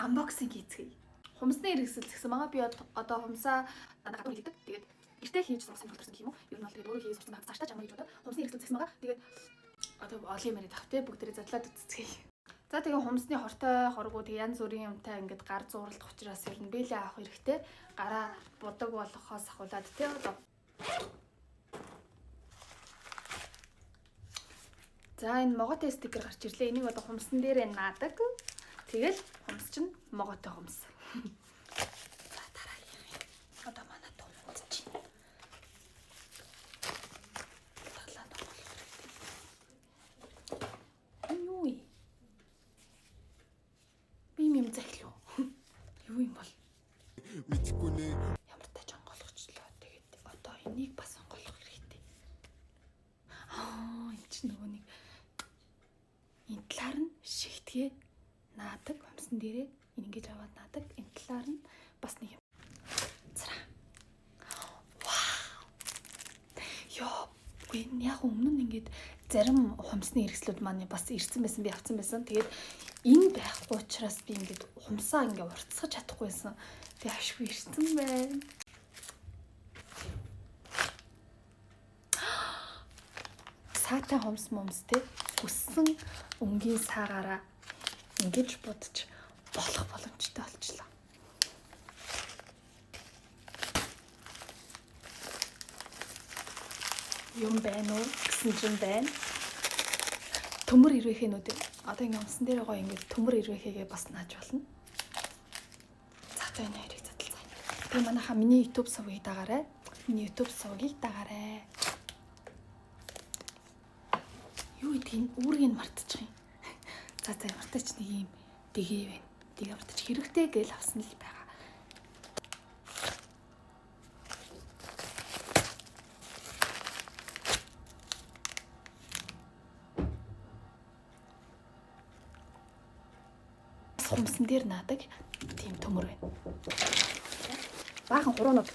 Unboxing хийцгээе. Хумсны хэрэгсэл гэсэн байгаа. Би одоо хумсаа гадаа хийдэг. Тэгээд гэртээ хийж сурсан болторсон гэх юм уу? Ер нь бол тэгээд өөрөө хийж сурсан байгаа. Цаашдаа чамаа гэж бодоод хумсны хэрэгсэл гэсэн байгаа. Тэгээд одоо олон юм яриад авах те бүгдээрээ задлаад үтцгээе. За тэгээ хумсны хортой хоргоо тэг янз бүрийн юмтай ингээд гар зууралдах учраас ер нь бэлээ авах хэрэгтэй. Гараа будаг болохоос ахуулаад те одоо. За энэ моготой стикер гарч ирлээ. Энийг одоо хумсан дээрээ наадаг. Тэгэл хумс чинь моготой хумс. За дараагийн. Одоо манай томц чинь. Таглаад болох хэрэгтэй. Юуи. Би юм захилуу. Юу юм бол? Мэдхгүй нэ. Ямар тач онгойлгочлоо. Тэгээд одоо энийг бас онгойлгох хэрэгтэй. Энд чинь нөгөө нэг энэ талаар нь шигтгээ наадаг хумсан дээрээ ингэж аваад наадаг. Энэ талаар нь бас нэг юм. Цараа. Вау. Ёо, энэ яг өмнө нь ингэж зарим хумсны хэрэгслүүд маань бас ирсэн байсан, би авсан байсан. Тэгээд энэ байхгүй учраас би ингэж хумсаа ингэ уртсгаж чадахгүйсэн. Тэгээ ашгүй ирсэн байна. Саатай хумс момстэй өссөн өнгийн саагаараа ингэж будж болох боломжтой болчихлоо. Юм байна уу гэсэн чинь байна. Төмөр ирвэхэнүүд одоо ингэ унсан дээр байгаа ингэ төмөр ирвэхээгээ бас нааж болно. За одоо энэ хоёрыг задлаа. Тэгээ манайха миний YouTube сувгийг дагаарай. Миний YouTube сувгийг дагаарай. Юу гэдэг энэ үүргийг мартчих юм. За ямартай ч нэг юм дэгээ байна. Дэгээ мартчих хэрэгтэй гэж авсан л байгаа. Хумсан дээр наадаг тийм төмөр байна. Баахан хуруунууд.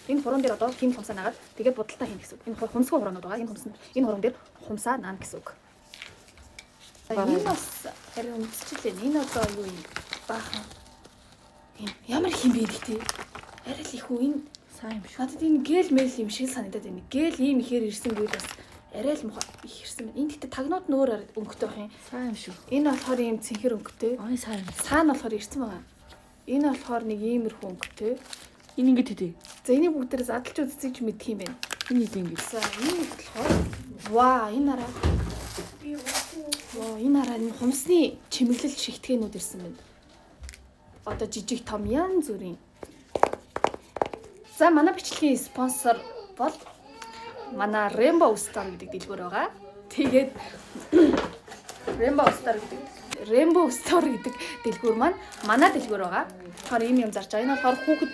Энэ хуруун дээр одоо хим хумсаа наагаад тэгээд будалтаа хийн гэсэн үг. Энэ хумсгүй хуруунууд байгаа. Энэ хуруун дээр хумсаа наана гэсэн үг. Энэ бас харин үсчлээ. Энэ одоо юу юм? Баахан. Энэ ямар хим бэ гэдэг. Арай л их үү энэ сайн юм шүү. Надад энэ гэл мэл юм шиг санагдаад байна. Гэл ийм ихээр ирсэнгүй бас арай л их ирсэн байна. Энэ гэхдээ тагнууд нь өөр өнгөтэй байх юм. Сайн юм шүү. Энэ болохоор ийм цэнхэр өнгөтэй. Ой сайн. Цаана болохоор ирсэн байгаа. Энэ болохоор нэг иймэрхүү өнгөтэй. Энэ ингэж хэдий. За энийг бүгдээрээ задлж үзсэй ч мэдх юм байна. Энэ ингэ. За энэ болохоор ваа энэ араа. Энэ араа энэ хумсны чимэглэл шигтгээнүүд ирсэн байна. Одоо жижиг том янз бүрийн. За манай бичлэгийн спонсор бол манай Rainbow Star гэдэг дэлгүүр байгаа. Тэгээд Rainbow Star гэдэг дэлгүүр маань манай дэлгүүр байгаа. Тэгэхээр ийм юм зарж байгаа. Энэ болохоор хүүхэд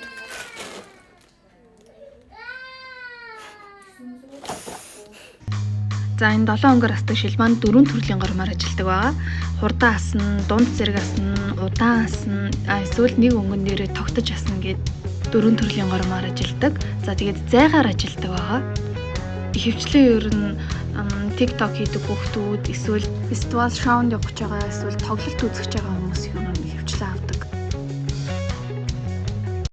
За энэ 7 өнгөр асдаг шил маань 4 төрлийн гормоор ажилладаг байгаа. Хурдан асна, дунд зэрэг асна, удаан асна, эсвэл нэг өнгөн дээрээ тогтож асна гэд 4 төрлийн гормоор ажилладаг. За тэгээд зайгаар ажилладаг байгаа. Ихэвчлэн ер нь TikTok хийдэг хүүхдүүд эсвэл виртуал шоунд явж байгаа, эсвэл тоглолт үзэж байгаа хүмүүс ер нь ихэвчлэн авдаг.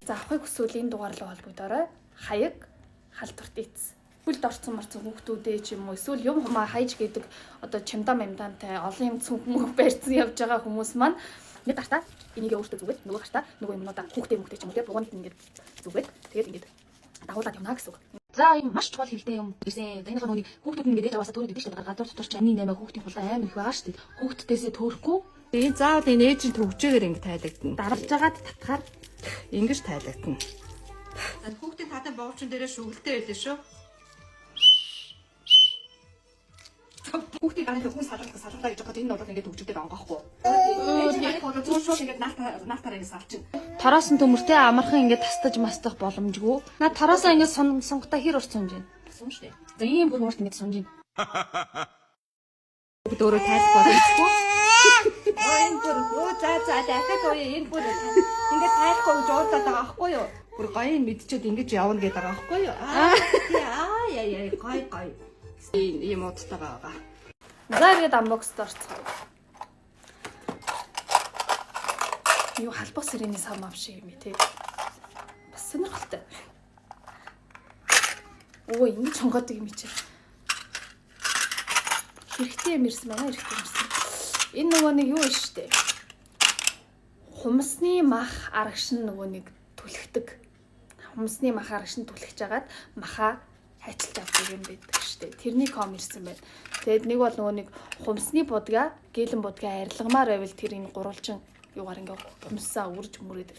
За авахыг хүсвэл энэ дугаарлаа холбогдорой. Хаяг, халдварт эц. Хүлд орцсон марцсан хүүхдүүдээ ч юм уу эсвэл юм хумаа хайж гэдэг одоо чимдаа мэмдантай олон юм цүнхмөх барьцсан явж байгаа хүмүүс маань нэг гартаа энийг өөртөө зүгээд нөгөө гартаа нөгөө юмнуудаа хүүхдээ ч юм уу те буганд ингээд зүгээд тэгээд ингээд дагуулад явна гэсэн үг. За ийм маш чухал хэлтэй юм гэсэн. За энэ нөгөө хүүхдүүд ингээд ээж аваасаа төрөөд идэв шүү дээ. Гадуур дотор ч амийн 8 хүүхдийн хулгай амар их байгаа шүү дээ. Хүүхдүүдээсээ төөрөхгүй. Тэгээд заавал энэ ээжийн төвчөөр ингээд тайлагдана. Даралж агаад татхаар ингэж тайлагдана. За хүүхдийн таатай боовчин дээрээ шүглэлтэй байлээ шүү. Хүүхдийн ганц хүмүүс салуулаа гэж бодоход энэ бол ингээд төгжүүлдэг ангахгүй. Яг хоо зүүшүүл ингээд наалтаар ингээд салчин. Тараас нь төмөртэй амархан ингээд тастаж мастах боломжгүй. Наад тараасаа ингээд сонготой хэр урт сунж байна. Сум штэ. За ийм бүр урт ингээд сунж байна. Бүгд өөрөө тайлах боломжгүй. Энэ бүр за дахиад энэ бүр ингээд тайлах гэж уурлаад байгаа байхгүй юу? Бүр гоё мэдчихэд ингэж явна гэдэг байгаа байхгүй юу? Яа гоё. Ийм удтайгаа байгаа. За ингээд unbox орцгоо. Юу халбах сэрээний сав мав шиг юм тий. Бас сонирхолтой. Өө ингэж хонгоодог юм чи. Хэрэгтэй юм ирсэн байна. Хэрэгтэй юм ирсэн. Энэ нөгөө нэг юу вэ штэ. Хумсны мах арагш нь нөгөө нэг түлхдэг. Хумсны мах арагш нь түлхэж агаад маха хайчилж авдаг юм байдаг штэ. Тэрний ком ирсэн байна. Тэгэд нэг бол нөгөө нэг хумсны будгаа, гэлэн будгаа арилгамаар байвал тэр энэ гурвалжин юугаар ингээ хумсаа үрж мөрөд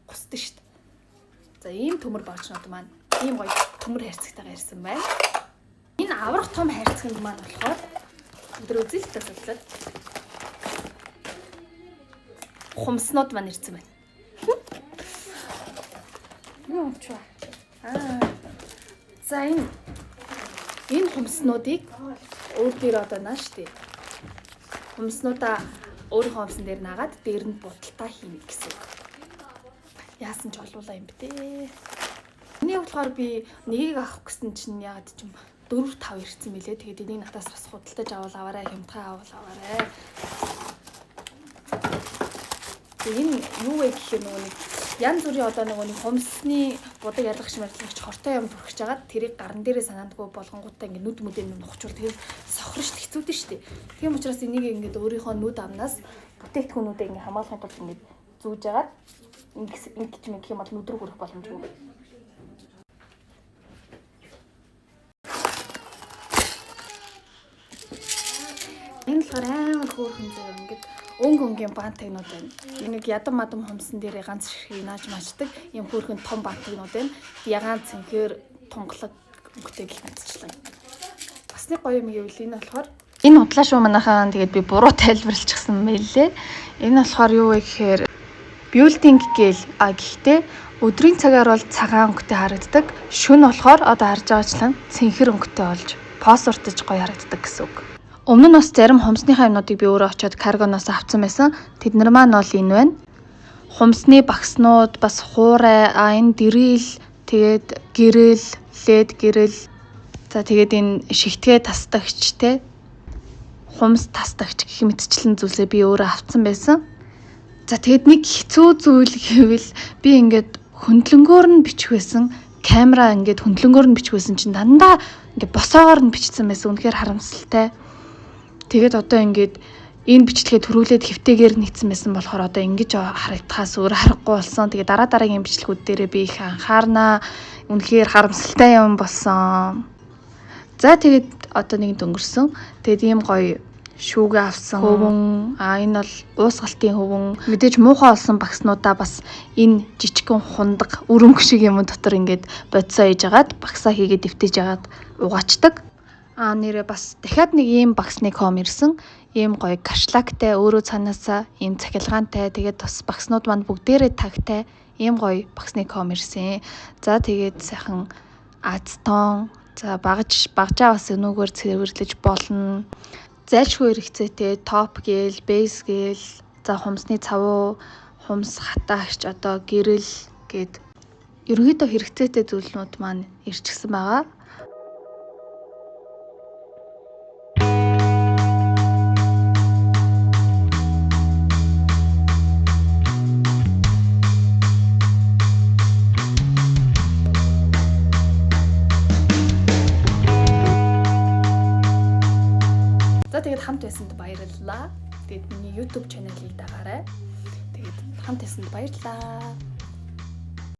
гусдаг штэ. За ийм төмөр борчнууд маань ийм гоё төмөр хайрцагтайгаа ирсэн байна. Энэ аврах том хайрцагт маань болохоор өдөр үзэлтэй судлаад хумснууд маань ирсэн байна. Юу ч за энэ хумснуудыг өөр дээр одоо нааш тий. Хумснуудаа өөрийнхөө хумсан дээр нагаад дээр нь будалтаа хийнэ гэсэн үг. Яасан ч олуулаа юм бэ те. Энийг болохоор би нэгийг авах гэсэн чинь яагаад ч юм 4 5 ирсэн мөлий. Тэгээд энийг надаас бас худалдаж аваарай, хямдхан аваарай. Энэ юу вэ гэх юм нөгөө янз бүрийн одоо нөгөө хумсны будаг ялгагч мэрэгч хортой юм бүрхэж агаад тэрийг гарн дээрээ санаандгүй болгонгуудаа ингээ нүд мүдэн нухчуул тэгээд сохрож хэцүүдэн штэ. Тийм учраас энийг ингээ өөрийнхөө нүд амнаас бүтээгдэхүүнүүдээ ингээ хамгаалахын тулд ингээ зүүж агаад ингэж мэг юм бол нүд рүү хүрэх боломжгүй. Энэ л амар хөөрхөн заяа ингээд өнгийн баантайнууд байна. Нэг ядам мадам хумсан дээрээ ганц ширхэг нааж мачдаг юм хөөрхөн том баантайнууд байна. Ягаан цэнхэр тунгалаг өнгөтэй гэх мэдчлэн. Бас нэг гоё юм гэвэл энэ болохоор энэ удлаа шүү манайхаа тэгээд би буруу тайлбарлчихсан мэлээ. Энэ болохоор юу вэ гэхээр building гээл гэхдээ өдрийн цагаар бол цагаан өнгөтэй харагддаг. Шөнө болохоор одоо харж байгаачлан цэнхэр өнгөтэй болж посортож гоё харагддаг гэсэн үг. Өмнө нь бас зарим хумсныхаа юмнуудыг би өөрөө очиод каргоноос авсан байсан. Тэднэр маань бол энэ байна. Хумсны багснууд, бас хуурай, энэ дэрэл, тэгээд гэрэл, лед гэрэл. За тэгээд энэ шигтгээ тасдагч те. Хумс тасдагч гэх мэтчлэн зүйлсээ би өөрөө авсан байсан. За тэгээд нэг хэцүү зүйл гэвэл би ингээд хөндлөнгөөр нь бичих байсан. Камера ингээд хөндлөнгөөр нь бичих байсан чинь дандаа ингээд босоогоор нь бичсэн байсан. Үнэхээр харамсалтай. Тэгээд одоо ингээд энэ бичлэгээ төрүүлээд хэвтэйгээр нэгдсэн байсан болохоор одоо ингэж харагдахаас өөр харахгүй болсон. Тэгээд дараагийн бичлэгүүд дээрээ би их анхаарнаа. Үнэхээр харамсалтай юм болсон. За тэгээд одоо нэг дөнгөрсөн. Тэгээд ийм гоё шүүгээ авсан хөвөн. Энэ бол уусгалтын хөвөн. Мэдээж муухай олсон багснуудаа бас энэ жижигхэн хундаг өрөнгө шиг юм дотор ингээд бодисоо хийж агаад багсаа хийгээд дэвтэж агаад угаачдаг. Нэрээ бас дахиад нэг ийм багсны ком ирсэн. Ийм гоё кашлактай, өөрөө цаанаасаа ийм цахилгаантай, тэгээд бас багснууд маань бүгдээрээ тагтай ийм гоё багсны ком ирсэн. За тэгээд сайхан азтон, за багжаа бас өнөөгөр цэвэрлэж болно. Зайлшгүй хэрэгцээтэй топ гээл, бейс гээл, за хумсны цавуу, хумс хатаагч одоо гэрэл гээд ерөнхийдөө хэрэгцээтэй зүйлнүүд маань ирчихсэн байгаа. Тэгээд хамт байсанд баярлалаа. Тэгээд миний YouTube channel-ийг дагаарай. Тэгээд хамт байсанд баярлалаа.